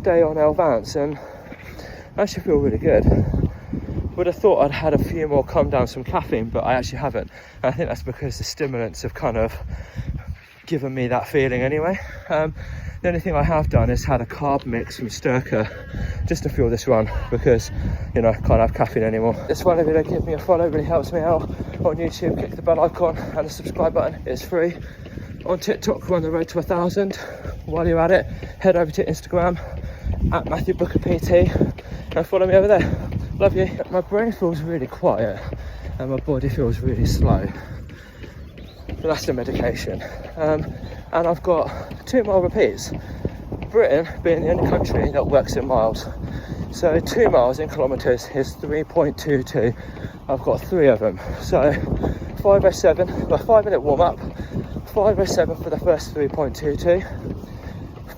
day on Advance, and I actually feel really good. Would have thought I'd had a few more come downs from caffeine, but I actually haven't. And I think that's because the stimulants have kind of given me that feeling anyway. The only thing I have done is had a carb mix from Sturka just to fuel this run, because you know I can't have caffeine anymore. This one, if you don't give me a follow, really helps me out on YouTube. Click the bell icon and the subscribe button, it's free. On TikTok, we're on the road to 1,000. While you're at it, head over to Instagram at Matthew Booker PT and follow me over there. Love you. My brain feels really quiet and my body feels really slow, but that's the medication. And I've got 2 mile repeats. Britain being the only country that works in miles. So 2 miles in kilometres is 3.22. I've got 3 of them. So 5:07, a 5-minute warm up, 5:07 for the first 3.22,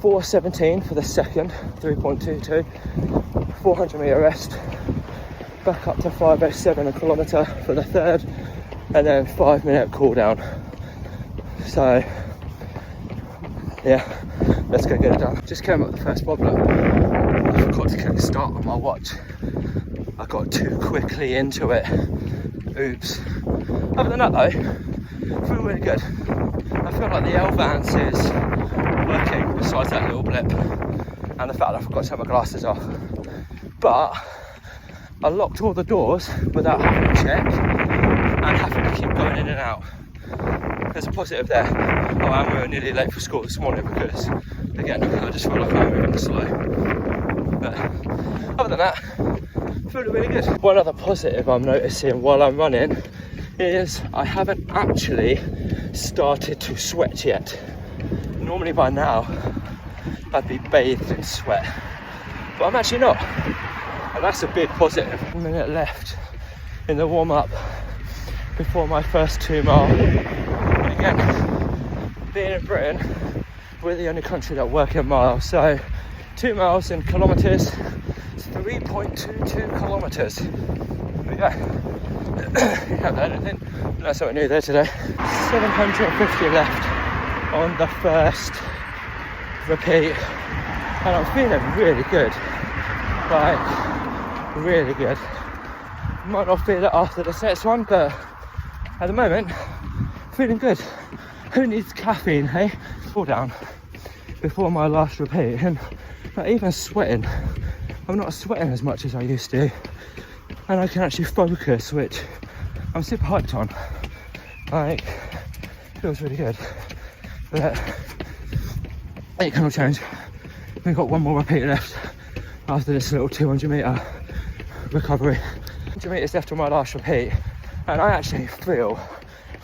4:17 for the second 3.22, 400 metre rest, back up to 5:07 a kilometre for the third, and then 5-minute cool down. So yeah, let's go get it done. Just came up with the first problem. I forgot to click start on my watch. I got too quickly into it. Oops. Other than that though, I feel really good. I feel like the Advance is working, besides that little blip and the fact that I forgot to take my glasses off. But I locked all the doors without having to check and having to keep going in and out. There's a positive there. Oh, and we were nearly late for school this morning because, again, I just feel like I'm moving slow. But other than that, feeling really good. One other positive I'm noticing while I'm running is I haven't actually started to sweat yet. Normally by now, I'd be bathed in sweat, but I'm actually not. And that's a big positive. 1 minute left in the warm-up before my first 2 mile. And again, being in Britain, we're the only country that work in miles. So 2 miles in kilometres, it's 3.22 kilometres. There we go. You haven't heard anything. That's something new there today. 750 left on the first repeat. And I'm feeling really good. Like, really good. Might not feel it after this next one, but at the moment, feeling good. Who needs caffeine, hey? Cool down before my last repeat, and not even sweating. I'm not sweating as much as I used to, and I can actually focus, which I'm super hyped on. Like, feels really good. But it can all change. We've got 1 more repeat left after this little 200 metre recovery. 200 metres left on my last repeat, and I actually feel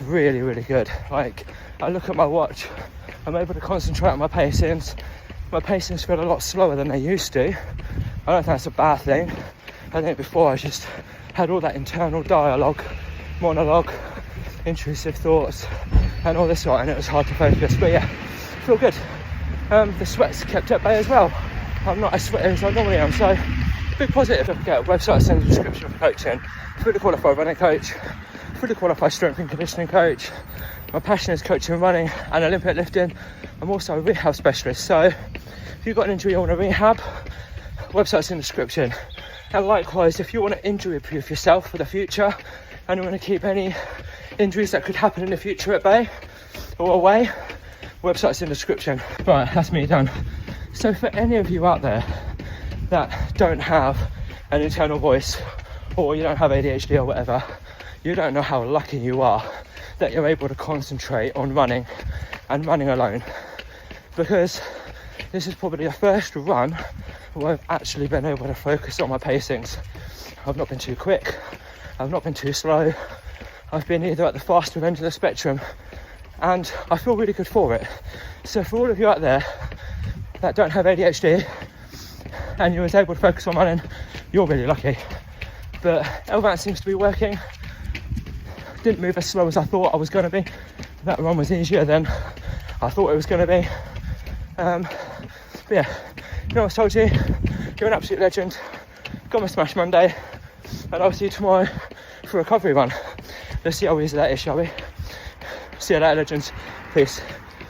really, really good. Like, I look at my watch, I'm able to concentrate on my pacings. My pacings feel a lot slower than they used to. I don't think that's a bad thing. I think before I just had all that internal dialogue, monologue, intrusive thoughts and all this sort, and it was hard to focus. But yeah, feel good. The sweat's kept at bay as well. I'm not as sweaty as I normally am, so big positive. Get a website, send a description for coaching. Fully qualified running coach, fully qualified strength and conditioning coach. My passion is coaching running and Olympic lifting. I'm also a rehab specialist, so if you've got an injury you want to rehab, website's in the description. And likewise, if you want to injury proof yourself for the future and you want to keep any injuries that could happen in the future at bay or away, website's in the description. Right, that's me done. So for any of you out there that don't have an internal voice, or you don't have ADHD or whatever, you don't know how lucky you are that you're able to concentrate on running and running alone, because this is probably the first run where I've actually been able to focus on my pacings. I've not been too quick, I've not been too slow, I've been either at the faster end of the spectrum, and I feel really good for it. So for all of you out there that don't have ADHD and you was able to focus on running, you're really lucky. But Advance seems to be working. Didn't move as slow as I thought I was going to be. That run was easier than I thought it was going to be. But yeah, you know what I told you, you're an absolute legend. Got my Smash Monday, and I'll see you tomorrow for a recovery run. Let's see how easy that is, shall we? See you later, legends. Peace.